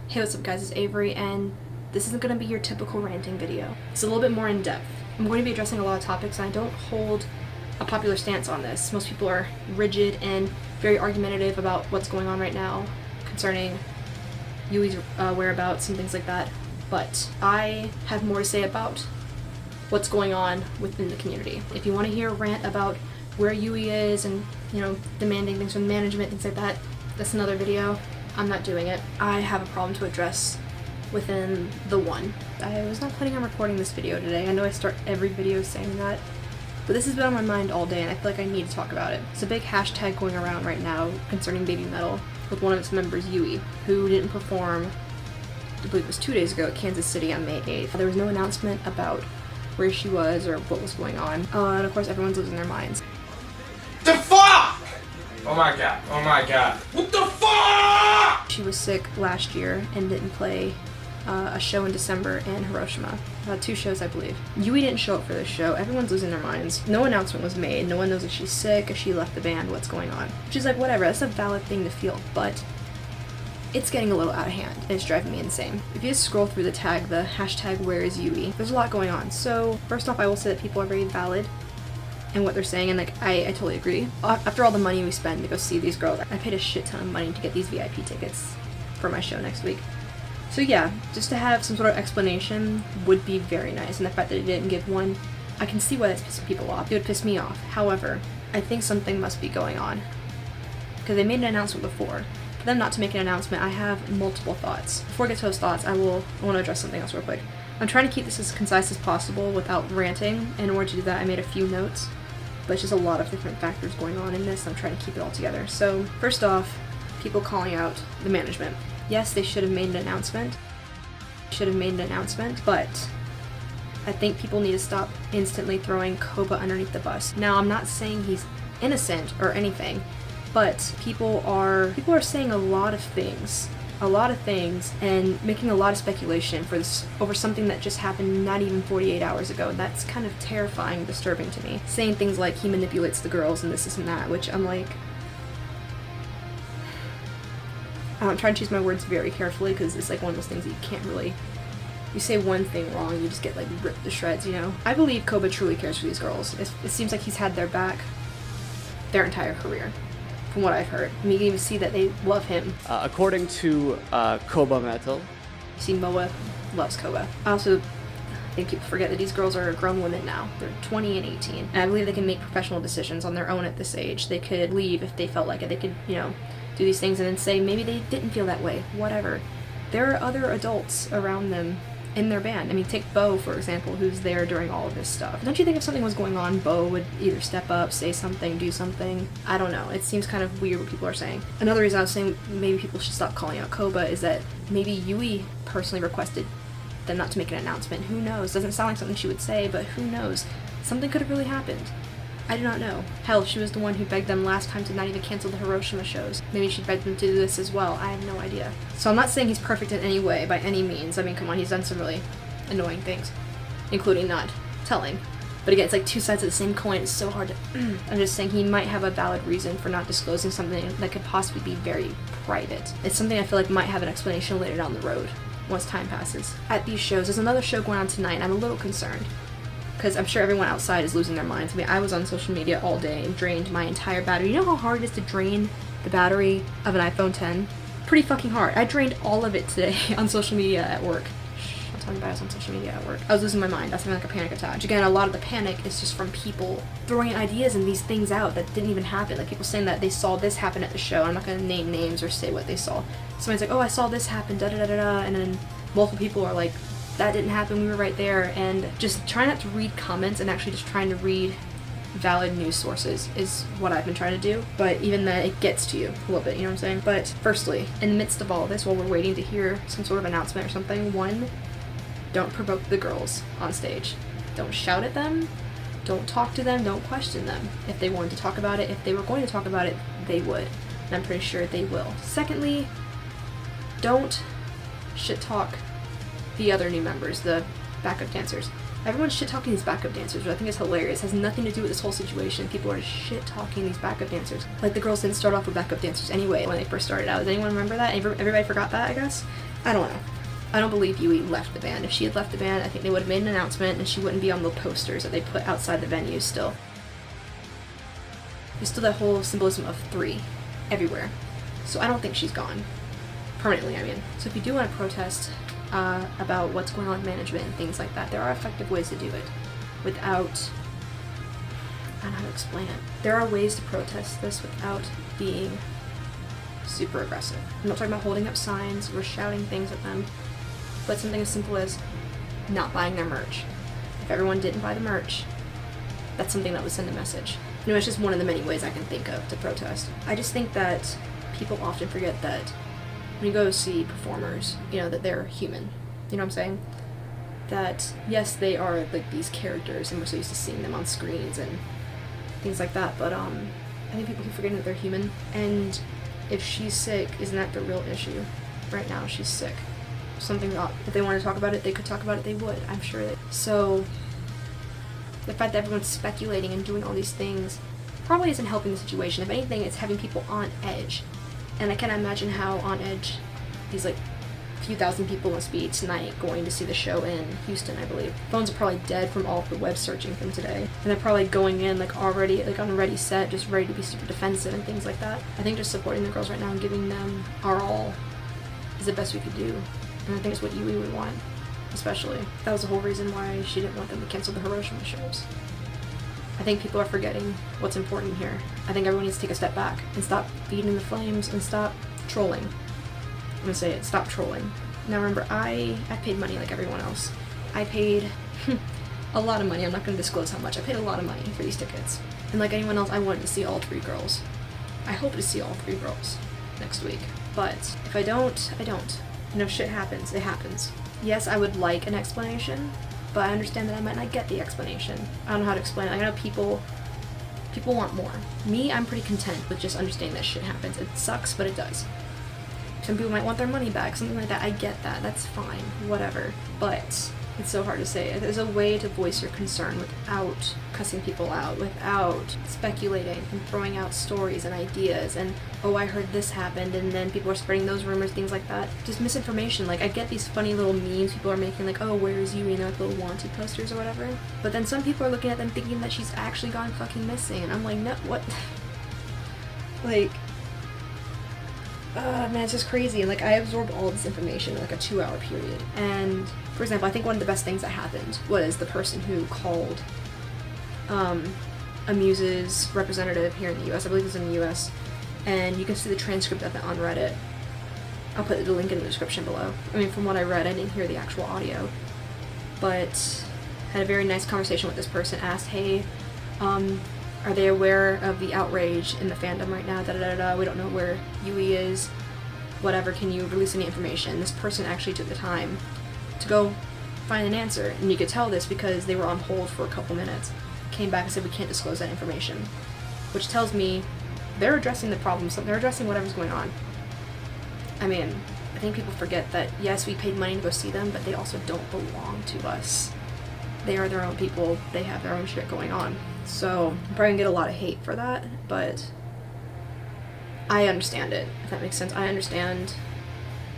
Hey, what's up guys, it's Avery, and this isn't going to be your typical ranting video. It's a little bit more in-depth. I'm going to be addressing a lot of topics, and I don't hold a popular stance on this. Most people are rigid and very argumentative about what's going on right now concerning Yui's whereabouts and things like that, but I have more to say about what's going on within the community. If you want to hear a rant about where Yui is and, you know, demanding things from management, things like that, that's another video. I'm not doing it. I have a problem to address within the one. I was not planning on recording this video today. I know I start every video saying that, but this has been on my mind all day and I feel like I need to talk about it. It's a big hashtag going around right now concerning Baby Metal with one of its members, Yui, who didn't perform, I believe it was 2 days ago, at Kansas City on May 8th. There was no announcement about where she was or what was going on. And of course everyone's losing their minds. The fuck! Oh my god, oh my god. What the fuck? She was sick last year and didn't play a show in December in Hiroshima. 2 shows, I believe. Yui didn't show up for this show. Everyone's losing their minds. No announcement was made. No one knows if she's sick, if she left the band, what's going on. She's like, whatever, that's a valid thing to feel, but it's getting a little out of hand and it's driving me insane. If you just scroll through the hashtag WHEREISYUI, there's a lot going on. So first off, I will say that people are very valid and what they're saying, and like I totally agree. After all the money we spend to go see these girls, I paid a shit ton of money to get these VIP tickets for my show next week. So yeah, just to have some sort of explanation would be very nice, and the fact that it didn't give one, I can see why that's pissing people off. It would piss me off. However, I think something must be going on, because they made an announcement before. For them not to make an announcement, I have multiple thoughts. Before I get to those thoughts, I want to address something else real quick. I'm trying to keep this as concise as possible without ranting. In order to do that, I made a few notes. But it's just a lot of different factors going on in this. I'm trying to keep it all together. So first off, people calling out the management. Yes, they should have made an announcement. But I think people need to stop instantly throwing Koba underneath the bus. Now, I'm not saying he's innocent or anything, but people are saying a lot of things and making a lot of speculation for this over something that just happened not even 48 hours ago. That's kind of terrifying and disturbing to me. Saying things like he manipulates the girls and this and that, which I'm like, I'm trying to choose my words very carefully because it's like one of those things that you can't really, you say one thing wrong, you just get like ripped to shreds, you know? I believe Koba truly cares for these girls. It seems like he's had their back their entire career. From what I've heard. I mean, you can even see that they love him. According to Koba Metal. You see, Moa loves Koba. I also think people forget that these girls are grown women now. They're 20 and 18. And I believe they can make professional decisions on their own at this age. They could leave if they felt like it. They could, you know, do these things and then say maybe they didn't feel that way. Whatever. There are other adults around them in their band. I mean, take Bo, for example, who's there during all of this stuff. Don't you think if something was going on, Bo would either step up, say something, do something? I don't know. It seems kind of weird what people are saying. Another reason I was saying maybe people should stop calling out Koba is that maybe Yui personally requested them not to make an announcement. Who knows? Doesn't sound like something she would say, but who knows? Something could have really happened. I do not know. Hell, she was the one who begged them last time to not even cancel the Hiroshima shows. Maybe she begged them to do this as well. I have no idea. So I'm not saying he's perfect in any way, by any means. I mean, come on, he's done some really annoying things, including not telling. But again, it's like 2 sides of the same coin. It's so hard to... I'm just saying he might have a valid reason for not disclosing something that could possibly be very private. It's something I feel like might have an explanation later down the road, once time passes. At these shows, there's another show going on tonight, and I'm a little concerned. Because I'm sure everyone outside is losing their minds. I mean, I was on social media all day and drained my entire battery. You know how hard it is to drain the battery of an iPhone 10? Pretty fucking hard. I drained all of it today on social media at work. I'm talking about it on social media at work. I was losing my mind. I was having like a panic attack. Again, a lot of the panic is just from people throwing ideas and these things out that didn't even happen. Like people saying that they saw this happen at the show. I'm not going to name names or say what they saw. Somebody's like, oh, I saw this happen, da-da-da-da-da, and then multiple people are like, that didn't happen, we were right there, and just try not to read comments and actually just trying to read valid news sources is what I've been trying to do. But even that, it gets to you a little bit, you know what I'm saying? But firstly, in the midst of all this, while we're waiting to hear some sort of announcement or something, 1, don't provoke the girls on stage. Don't shout at them, don't talk to them, don't question them. If they wanted to talk about it, if they were going to talk about it, they would. And I'm pretty sure they will. Secondly, don't shit talk the other new members, the backup dancers. Everyone's shit-talking these backup dancers, which I think is hilarious. It has nothing to do with this whole situation. People are shit-talking these backup dancers. Like, the girls didn't start off with backup dancers anyway when they first started out. Does anyone remember that? Everybody forgot that, I guess? I don't know. I don't believe Yui left the band. If she had left the band, I think they would have made an announcement and she wouldn't be on the posters that they put outside the venue still. There's still that whole symbolism of 3 everywhere. So I don't think she's gone. Permanently, I mean. So if you do want to protest about what's going on with management and things like that, there are effective ways to do it without... I don't know how to explain it. There are ways to protest this without being super aggressive. I'm not talking about holding up signs or shouting things at them, but something as simple as not buying their merch. If everyone didn't buy the merch, that's something that would send a message. You know, it's just one of the many ways I can think of to protest. I just think that people often forget that when you go see performers, you know, that they're human. You know what I'm saying? That, yes, they are like these characters and we're so used to seeing them on screens and things like that, but I think people keep forgetting that they're human. And if she's sick, isn't that the real issue? Right now, she's sick. Something up. If they wanted to talk about it, they could talk about it, they would. I'm sure they... So, the fact that everyone's speculating and doing all these things probably isn't helping the situation. If anything, it's having people on edge. And I can't imagine how on edge these, like, few thousand people must be tonight going to see the show in Houston, I believe. Phones are probably dead from all of the web searching from today. And they're probably going in, like, already, like, on a ready set, just ready to be super defensive and things like that. I think just supporting the girls right now and giving them our all is the best we could do. And I think it's what Yui would want, especially. That was the whole reason why she didn't want them to cancel the Hiroshima shows. I think people are forgetting what's important here. I think everyone needs to take a step back and stop feeding the flames and stop trolling. I'm gonna say it, stop trolling. Now remember, I paid money like everyone else. I paid a lot of money. I'm not gonna disclose how much. I paid a lot of money for these tickets. And like anyone else, I wanted to see all 3 girls. I hope to see all 3 girls next week. But if I don't, I don't. You know, shit happens. It happens. Yes, I would like an explanation, but I understand that I might not get the explanation. I don't know how to explain it. I know people want more. Me, I'm pretty content with just understanding that shit happens. It sucks, but it does. Some people might want their money back, something like that. I get that. That's fine. Whatever. But it's so hard to say. There's a way to voice your concern without cussing people out, without speculating and throwing out stories and ideas and, oh, I heard this happened, and then people are spreading those rumors, things like that. Just misinformation. Like, I get these funny little memes people are making, like, oh, where is Yui, you know, like little wanted posters or whatever. But then some people are looking at them thinking that she's actually gone fucking missing, and I'm like, no, what? Like, man, it's just crazy. And like, I absorbed all this information in like a 2-hour period. And for example, I think one of the best things that happened was the person who called Amuse's representative here in the US. I believe it was in the US. And you can see the transcript of it on Reddit. I'll put the link in the description below. I mean, from what I read, I didn't hear the actual audio. But had a very nice conversation with this person. Asked, hey, are they aware of the outrage in the fandom right now? We don't know where Yui is. Whatever, can you release any information? This person actually took the time to go find an answer. And you could tell this because they were on hold for a couple minutes. Came back and said, we can't disclose that information. Which tells me they're addressing the problem. So they're addressing whatever's going on. I mean, I think people forget that, yes, we paid money to go see them, but they also don't belong to us. They are their own people. They have their own shit going on. So, I'm probably gonna get a lot of hate for that, but I understand it, if that makes sense. I understand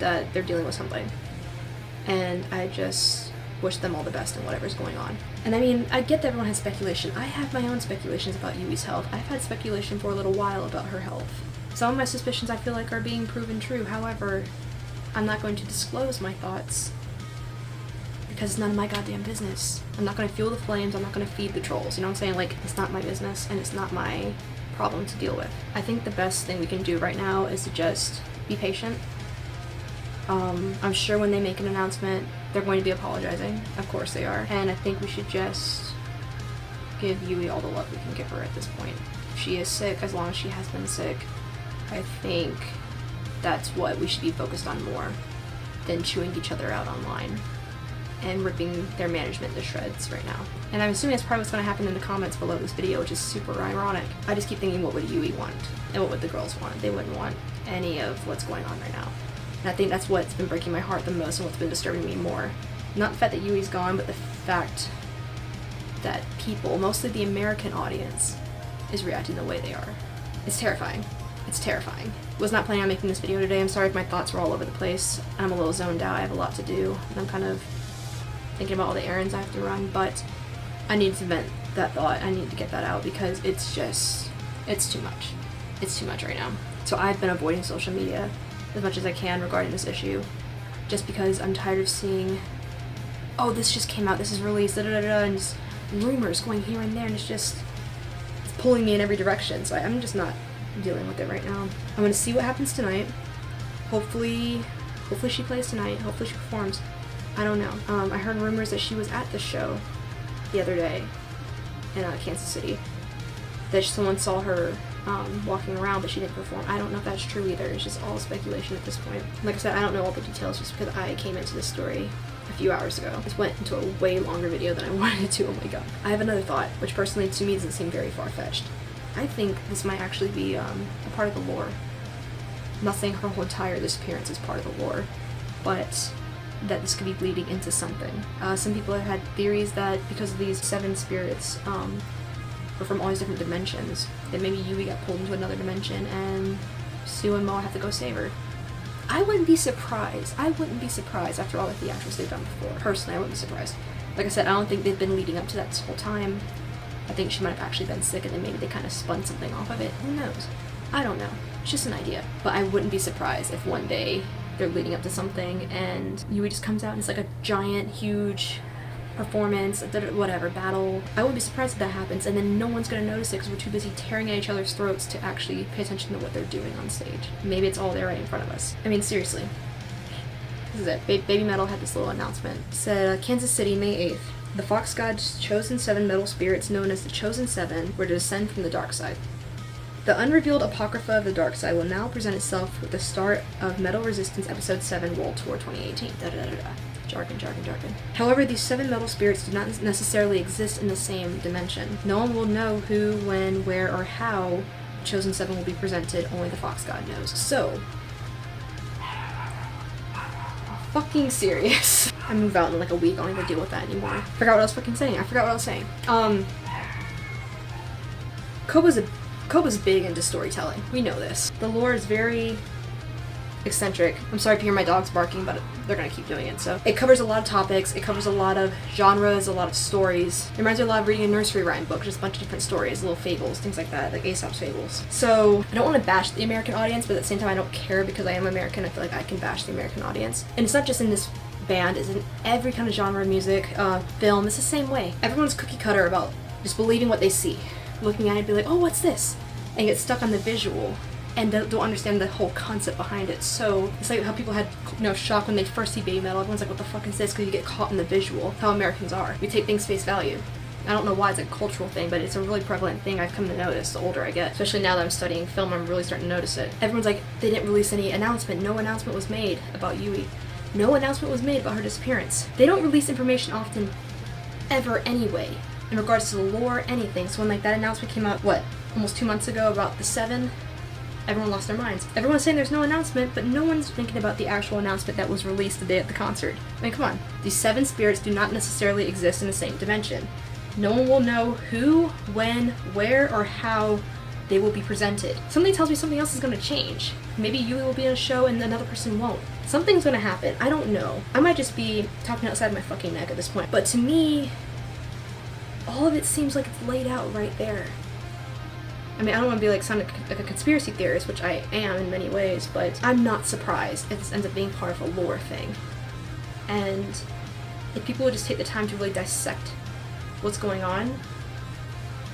that they're dealing with something. And I just wish them all the best in whatever's going on. And I mean, I get that everyone has speculation. I have my own speculations about Yui's health. I've had speculation for a little while about her health. Some of my suspicions I feel like are being proven true. However, I'm not going to disclose my thoughts because it's none of my goddamn business. I'm not going to fuel the flames, I'm not going to feed the trolls, you know what I'm saying? Like, it's not my business, and it's not my problem to deal with. I think the best thing we can do right now is to just be patient. I'm sure when they make an announcement, they're going to be apologizing. Of course they are. And I think we should just give Yui all the love we can give her at this point. If she is sick, as long as she has been sick, I think that's what we should be focused on more than chewing each other out online and ripping their management to shreds right now. And I'm assuming that's probably what's going to happen in the comments below this video, which is super ironic. I just keep thinking, what would Yui want? And what would the girls want? They wouldn't want any of what's going on right now. And I think that's what's been breaking my heart the most and what's been disturbing me more. Not the fact that Yui's gone, but the fact that people, mostly the American audience, is reacting the way they are. It's terrifying. It's terrifying. Was not planning on making this video today. I'm sorry if my thoughts were all over the place. I'm a little zoned out. I have a lot to do. And I'm kind of thinking about all the errands I have to run, but I need to vent that thought. I need to get that out because it's too much. It's too much right now. So I've been avoiding social media as much as I can regarding this issue, just because I'm tired of seeing, oh, this just came out, this is released, da da da da, and just rumors going here and there, and it's pulling me in every direction. So I'm just not dealing with it right now. I'm gonna see what happens tonight. Hopefully she plays tonight. Hopefully she performs. I don't know. I heard rumors that she was at the show the other day in Kansas City. That someone saw her walking around, but she didn't perform. I don't know if that's true either. It's just all speculation at this point. Like I said, I don't know all the details just because I came into this story a few hours ago. This went into a way longer video than I wanted it to. Oh my god. I have another thought, which personally to me doesn't seem very far-fetched. I think this might actually be a part of the lore. I'm not saying her whole entire disappearance is part of the lore, but that this could be bleeding into something. Some people have had theories that because of these 7 spirits were from all these different dimensions, that maybe Yui got pulled into another dimension and Sue and Mo have to go save her. I wouldn't be surprised. I wouldn't be surprised after all the theatrics they've done before. Personally, I wouldn't be surprised. Like I said, I don't think they've been leading up to that this whole time. I think she might have actually been sick and then maybe they kind of spun something off of it. Who knows? I don't know. It's just an idea. But I wouldn't be surprised if one day they're leading up to something and Yui just comes out and it's like a giant, huge performance, whatever, battle. I wouldn't be surprised if that happens and then no one's gonna notice it because we're too busy tearing at each other's throats to actually pay attention to what they're doing on stage. Maybe it's all there right in front of us. I mean, seriously. This is it. Baby Metal had this little announcement. It said, Kansas City, May 8th. The Fox God's chosen 7 metal spirits, known as the Chosen 7, were to descend from the dark side. The unrevealed Apocrypha of the Dark Side will now present itself with the start of Metal Resistance Episode 7 World Tour 2018. Jargon. However, these 7 metal spirits do not necessarily exist in the same dimension. No one will know who, when, where, or how the Chosen 7 will be presented. Only the Fox God knows. So, fucking serious. I move out in like a week. I don't even deal with that anymore. I forgot what I was fucking saying. Koba's big into storytelling. We know this. The lore is very eccentric. I'm sorry if you hear my dogs barking, but they're gonna keep doing it. So it covers a lot of topics. It covers a lot of genres, a lot of stories. It reminds me a lot of reading a nursery rhyme book, just a bunch of different stories, little fables, things like that, like Aesop's fables. So I don't want to bash the American audience, but at the same time I don't care because I am American. I feel like I can bash the American audience. And it's not just in this band, it's in every kind of genre of music, film. It's the same way. Everyone's cookie cutter about just believing what they see. Looking at it and be like, oh, what's this? And get stuck on the visual and don't understand the whole concept behind it. So it's like how people had, shock when they first see Baby Metal. Everyone's like, what the fuck is this? Because you get caught in the visual. That's how Americans are. We take things face value. I don't know why it's a cultural thing, but it's a really prevalent thing I've come to notice the older I get. Especially now that I'm studying film, I'm really starting to notice it. Everyone's like, they didn't release any announcement. No announcement was made about Yui. No announcement was made about her disappearance. They don't release information often, ever anyway, in regards to the lore, anything. So when like that announcement came out, almost 2 months ago about the 7, everyone lost their minds. Everyone's saying there's no announcement, but no one's thinking about the actual announcement that was released the day of the concert. I mean, come on. These 7 spirits do not necessarily exist in the same dimension. No one will know who, when, where, or how they will be presented. Something tells me something else is going to change. Maybe Yui will be in a show and another person won't. Something's going to happen. I don't know. I might just be talking outside my fucking neck at this point. But to me, all of it seems like it's laid out right there. I mean, I don't want to be sound like a conspiracy theorist, which I am in many ways, but I'm not surprised if this ends up being part of a lore thing. And if people would just take the time to really dissect what's going on,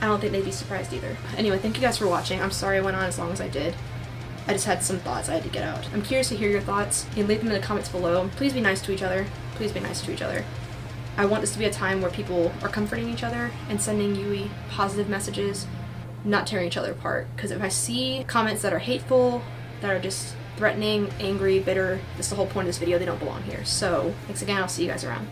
I don't think they'd be surprised either. Anyway, thank you guys for watching. I'm sorry I went on as long as I did. I just had some thoughts I had to get out. I'm curious to hear your thoughts. You can leave them in the comments below. Please be nice to each other. Please be nice to each other. I want this to be a time where people are comforting each other and sending Yui positive messages, not tearing each other apart. Because if I see comments that are hateful, that are just threatening, angry, bitter, that's the whole point of this video, they don't belong here. So, thanks again, I'll see you guys around.